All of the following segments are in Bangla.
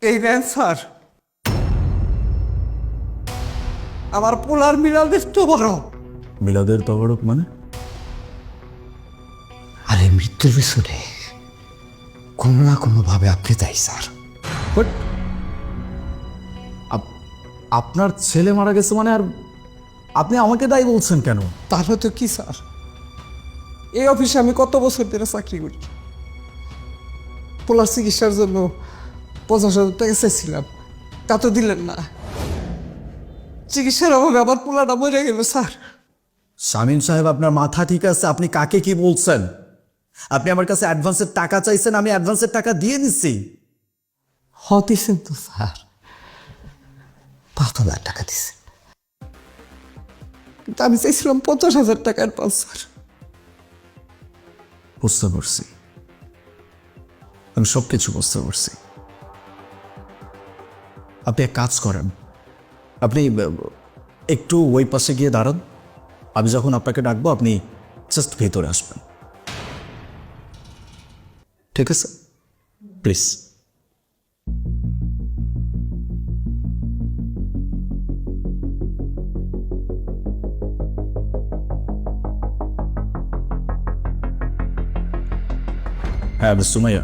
এই দেন স্যার, আমার পোলার মিলাল তো বড়। মিলাদের তবরক মানে? আরে মৃত্যুর পিছনে কোনো না কোনো ভাবে আপনি তাই স্যার। বাট আপনার ছেলে মারা গেছে মানে, আর আপনি আমাকে দায়ী বলছেন কেন? তাহলে তো কি স্যার, এই অফিসে আমি কত বছর ধরে চাকরি করি। পোলার চিকিৎসার জন্য 50,000 টাকা চাইছিলাম, তা তো দিলেন না। চিকিৎসার অভাবে আবার পোলাটা মরে গেল স্যার। শামীম সাহেব, আপনার মাথা ঠিক আছে? আপনি কাকে কি বলছেন? আপনি আমার কাছে অ্যাডভান্সের টাকা চাইছেন, আমি অ্যাডভান্সের টাকা দিয়ে দিচ্ছি। দিছেন তো স্যার, 5,000 টাকা দিছেন, কিন্তু আমি চাইছিলাম 50,000 টাকা অ্যাডভান্স স্যার। বুঝতে পারছি, আমি সব কিছু বুঝতে পারছি। আপনি এক কাজ করেন, আপনি একটু ওই পাশে গিয়ে দাঁড়ান। আমি যখন আপনাকে ডাকবো আপনি জাস্ট ভেতরে আসবেন, ঠিক আছে? প্লিজ। হ্যাঁ মিস সুমাইয়া,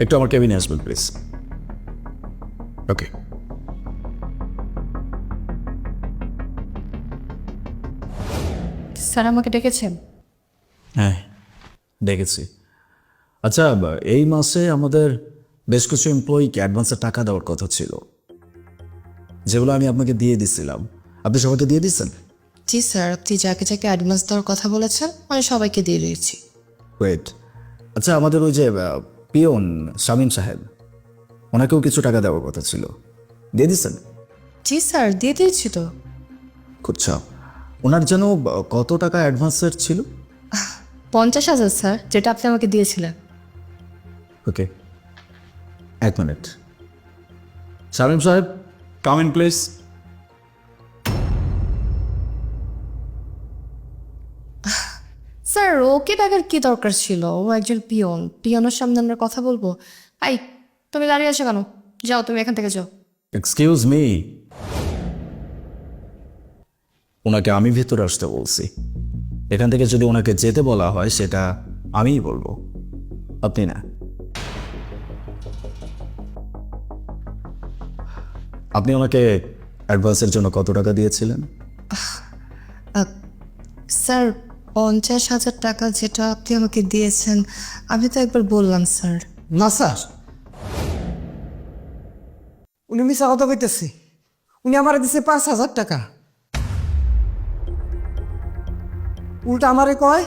একটু আমার কেবিনে আসবেন প্লিজ। ওকে। স্যার আমাকে ডেকেছেন? হ্যাঁ, ডেকেছি। আচ্ছা, এই মাসে আমাদের বেশ কিছু এমপ্লয়িকে অ্যাডভান্সের টাকা দেওয়ার কথা ছিল, যেগুলো আমি আপনাকে দিয়ে দিছিলাম। আপনি সবাইকে দিয়ে দিচ্ছেন? জি স্যার, আপনি যাকে যাকে অ্যাডভান্স দেওয়ার কথা বলেছেন আমি সবাইকে দিয়ে দিয়েছি। ওয়েট, আচ্ছা আমাদের ওই যে পিয়ন শামীম সাহেব, ওনাকেও কিছু টাকা দেওয়ার কথা ছিল, দিয়ে দিচ্ছেন? জি স্যার, দিয়ে দিয়েছি তো। আচ্ছা, ওনার যেন কত টাকা অ্যাডভান্সের ছিল? 50,000 স্যার, যেটা আপনি আমাকে দিয়েছিলেন। ওকে, এক মিনিট। শামীম সাহেব, come in please. Sir okay টাকার কি দরকার ছিল? ও একজন পিয়ন, পিয়নের সামনে আমরা কথা বলবো? আই, তুমি দাঁড়িয়ে আছো কেন? যাও তুমি এখান থেকে যাও। এক্সকিউজ মি, ওনাকে আমি ভেতরে আসতে বলছি। এখান থেকে যদি ওনাকে যেতে বলা হয় সেটা আমিই বলবো, আপনি না। আপনি ওনাকে অ্যাডভান্সের জন্য কত টাকা দিয়েছিলেন? স্যার 50,000 টাকা যেটা আপনি আমাকে দিয়েছেন, আমি তো একবার বললাম স্যার। না স্যার, উনি মিশা কথা কইতেছে। উনি আমার দিছে 5,000 টাকা, উল্টা আমারে কয়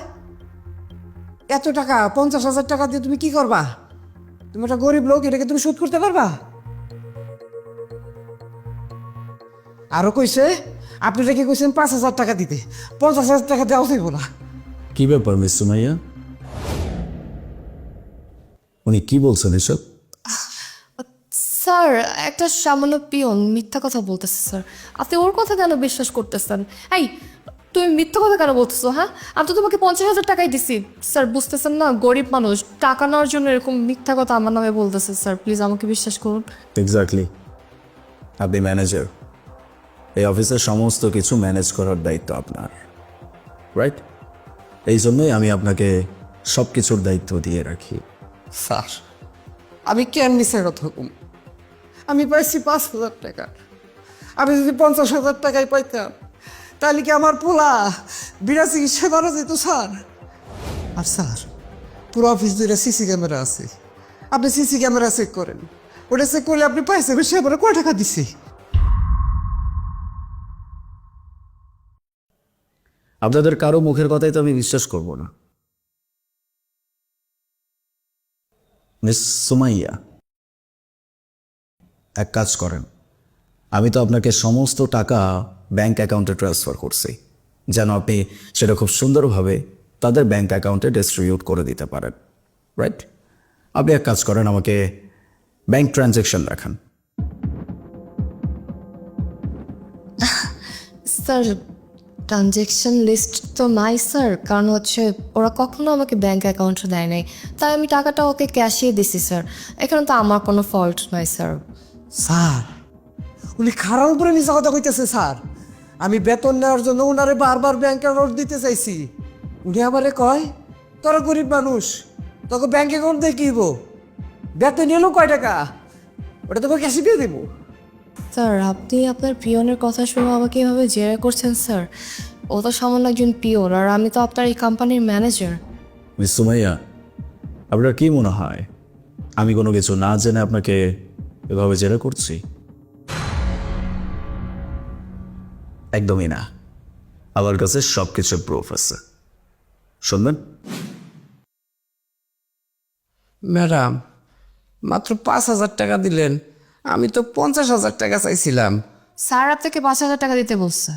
এত টাকা, 50,000 টাকা দিয়ে তুমি কি করবা? তুমি একটা গরিব লোক, এটাকে তুমি শোধ করতে পারবা? আরো কইছে আপনি রেখে কইছেন 5,000 টাকা দিতে, 50,000 টাকা দেওয়া যাইব না। কি ব্যাপার মিস সুমাইয়া, উনি কি বলছেন এসব? স্যার একটা সামান্য পিয়ন মিথ্যা কথা বলতেছে স্যার, আপনি ওর কথা কেন বিশ্বাস করতেছেন? এই তুমি মিথ্যা কথা কেন বলতেছো? হ্যাঁ, আমি তো তোমাকে 50,000 টাকাই দিছি। স্যার বুঝতেছেন না, গরিব মানুষ টাকা নেওয়ার জন্য এরকম মিথ্যা কথা আমার নামে বলতেছে। স্যার প্লিজ আমাকে বিশ্বাস করুন। এক্স্যাক্টলি, আপনি ম্যানেজার, এই অফিসের সমস্ত কিছু ম্যানেজ করার দায়িত্ব আপনার, রাইট? এই জন্যই আমি আপনাকে সব কিছুর দায়িত্ব দিয়ে রাখি। স্যার আমি কেন মিশা কথা কম? আমি পাইছি 5,000 টাকা, আমি যদি 50,000 টাকায় পাইতাম তাহলে কি আমার পোলা বিনা চিকিৎসা করা যেত স্যার? আর স্যার পুরো অফিস জুড়ে সিসি ক্যামেরা আছে, আপনি সিসি ক্যামেরা চেক করেন, ওটা চেক করলে আপনি পাইছেন সে আমার কয় টাকা দিছে। আপনাদের কারো মুখের কথাই তো আমি বিশ্বাস করব না। মিস সুমাইয়া, এক কাজ করেন, আমি তো আপনাকে সমস্ত টাকা ব্যাংক অ্যাকাউন্টে ট্রান্সফার করছি, যেন আপনি সেটা খুব সুন্দরভাবে তাদের ব্যাংক অ্যাকাউন্টে ডিস্ট্রিবিউট করে দিতে পারেন, রাইট? আপনি এক কাজ করেন, আমাকে ব্যাংক ট্রানজ্যাকশন দেখান। স্যার ট্রানজ্যাকশন লিস্ট তো নাই স্যার, কারণ হচ্ছে ওরা কখনো আমাকে ব্যাংক অ্যাকাউন্টে দেয় নাই, তাই আমি টাকাটা ওকে ক্যাশিয়ে দিছি স্যার। এখানে তো আমার কোনো ফল্ট নাই স্যার। স্যার উনি খারাপ উপরে মিশা কথা কইতেছে স্যার। আমি বেতন নেওয়ার জন্য উনারে বারবার ব্যাংক অ্যাকাউন্ট দিতে চাইছি, উনি আমারে কয় তোরা গরিব মানুষ, তোকে ব্যাংক অ্যাকাউন্ট দিয়ে কি হইব? বেতন এলো কয় টাকা, ওটা তোকে ক্যাশে দিয়ে দেবো। স্যার আপনি আপনার পিয়নের কথা শুনে আমাকে এভাবে জেরা করছেন স্যার? ও তো সামান্য একজন পিয়ন, আর আমি তো আপনার এই কোম্পানির ম্যানেজার। মিস সুমাইয়া, আপনার কি মনে হয় আমি কোনো কিছু না জেনে আপনাকে এভাবে জেরা করছি? একদমই না, আমার কাছে সব কিছু প্রুফ আছে, শুনবেন? ম্যাডাম মাত্র 5,000 টাকা দিলেন, আমি তো 50,000 টাকা চাইছিলাম। স্যার আপনাকে 5,000 টাকা দিতে বলছে।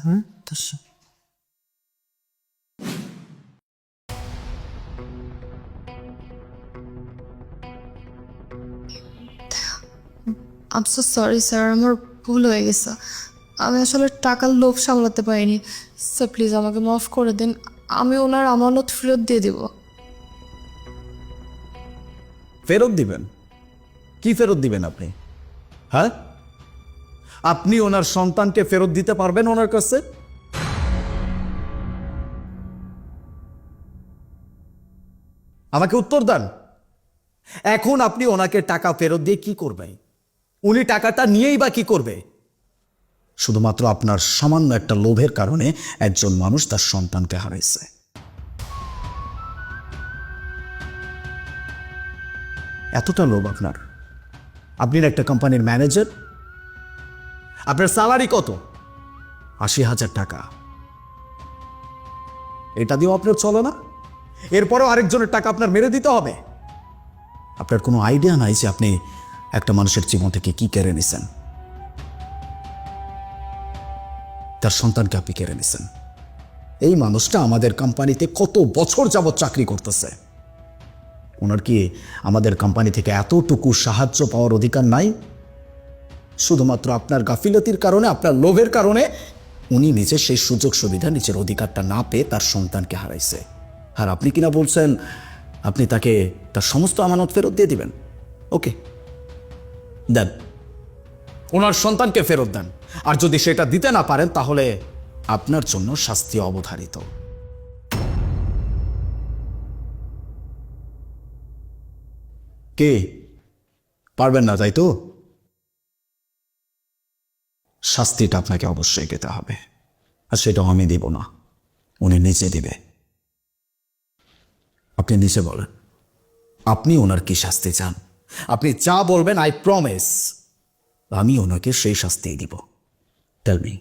আম সো সরি স্যার, আমার ভুল হয়ে গেছে। আমি আসলে টাকার লোভ সামলাতে পারিনি স্যার, প্লিজ আমাকে মাফ করে দিন। আমি ওনার আমানত ফেরত দিয়ে দিব। ফেরত দিবেন? কি ফেরত দিবেন আপনি? হ্যাঁ, আপনি ওনার সন্তানকে ফেরত দিতে পারবেন ওনার কাছে? আমাকে উত্তর দেন। এখন আপনি ওনাকে টাকা ফেরত দিয়ে কি করবেন? উনি টাকাটা নিয়েই বা কি করবে? শুধুমাত্র আপনার সামান্য একটা লোভের কারণে একজন মানুষ তার সন্তানকে হারাইছে। এতটা লোভ আপনার? আপনি একটা কোম্পানির ম্যানেজার, আপনার স্যালারি কত? 80,000 টাকা। এটা দিয়েও আপনার চলে না? এরপরেও আরেকজনের টাকা আপনার মেরে দিতে হবে? আপনার কোনো আইডিয়া নাই যে আপনি একটা মানুষের জীবন থেকে কি কেড়ে নিছেন? তার সন্তানকে আপনি কেড়ে নিছেন। এই মানুষটা আমাদের কোম্পানিতে কত বছর যাবৎ চাকরি করতেছে। ওনার কি আমাদের কোম্পানি থেকে এতটুকু সাহায্য পাওয়ার অধিকার নাই? শুধুমাত্র আপনার গাফিলতির কারণে, আপনার লোভের কারণে উনি নিজে সেই সুযোগ সুবিধা, নিজের অধিকারটা না পেয়ে তার সন্তানকে হারাইছে। আর আপনি কিনা বলছেন আপনি তাকে তার সমস্ত আমানত ফেরত দিয়ে দিবেন? ওকে, দেন, ওনার সন্তানকে ফেরত দেন। আর যদি সেটা দিতে না পারেন তাহলে আপনার জন্য শাস্তি অবধারিত। কে পারবেন না, তাই তো? শাস্তিটা আপনাকে অবশ্যই পেতে হবে, আর সেটাও আমি দিব না, উনি নিচে দিবে। আপনি নিচে বলেন আপনি ওনার কি শাস্তি চান। আপনি যা বলবেন আই প্রমিস আমি ওনাকে সেই শাস্তি দিব। Tell me.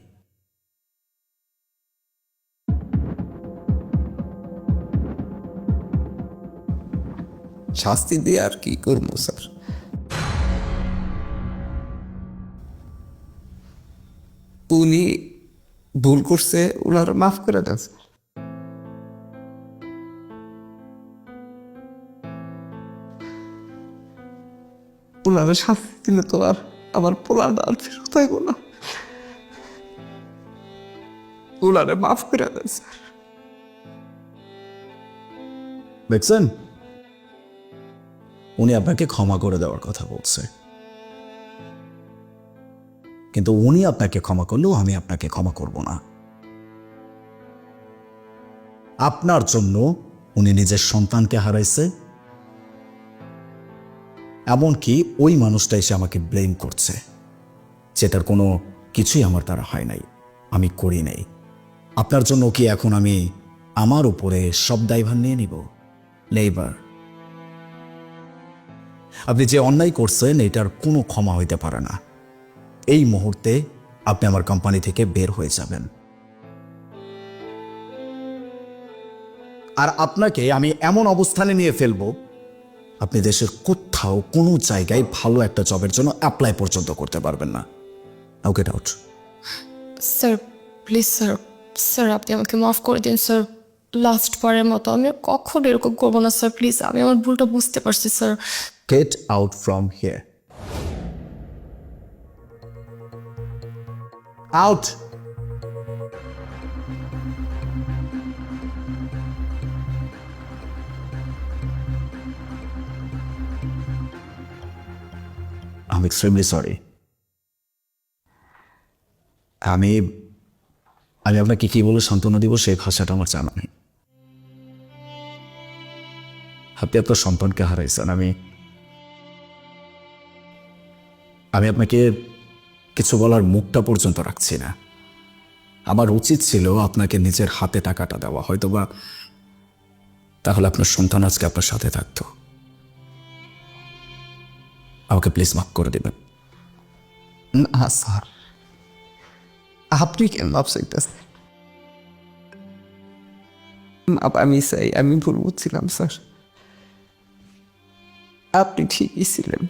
শাস্তি দিয়ে আর কি করবো স্যার? উনি ভুল করছে, ওনার মাফ করে দেন স্যার। ওনার শাস্তি দিলে তো আর আমার পোলাটা আর ফেরত হইব না। ওনারে মাফ করে দেন স্যার। দেখছেন, উনি আপনাকে ক্ষমা করে দেওয়ার কথা বলছে, কিন্তু উনি আপনাকে ক্ষমা করলেও আমি আপনাকে ক্ষমা করব না। আপনার জন্য উনি নিজের সন্তানকে হারাইছে, এমনকি ওই মানুষটা এসে আমাকে ব্লেম করছে, যেটার কোনো কিছুই আমার দ্বারা হয় নাই, আমি করি নাই। আপনার জন্য কি এখন আমি আমার উপরে সব দায়ভার নিয়ে নিব? নেইবার। আপনি যে অন্যায় করছেন এটার কোনো ক্ষমা হইতে পারে না। এই মুহূর্তে আপনি আমার কোম্পানি থেকে বের হয়ে যাবেন, আর আপনাকে আমি এমন অবস্থানে নিয়ে ফেলবো আপনি দেশের কোথাও কোনো জায়গায় ভালো একটা জবের জন্য অ্যাপ্লাই পর্যন্ত করতে পারবেন না। নাও get out. Sir please sir, sir আপনি আমাকে মাফ করে দিন স্যার, লাস্ট বারের মতো। আমি আর কখনো এরকম করবো না স্যার, প্লিজ। আমি আমার ভুলটা বুঝতে পারছি sir. Get out from here. Out. Extremely sorry. আমি আমি আপনাকে কি বলে সান্ত্বনা দিব সেই ভাষাটা আমার জানা নেই। আপনি আপনার সন্তানকে হারাইছেন। আমি আপনাকে কিছু বলার মুখটা পর্যন্ত রাখছি না। আমার উচিত ছিল আপনাকে নিজের হাতে টাকাটা দেওয়া, হয়তোবা তাহলে আপনার সন্তান আজকে আপনার সাথে থাকতো। আমাকে প্লিজ মাফ করে দেবেন। না স্যার, আপনি কেন মাপ চাইতেছেন? মাপ আমি চাই, আমি ভুল বুঝছিলাম স্যার। আপনি ঠিকই ছিলেন।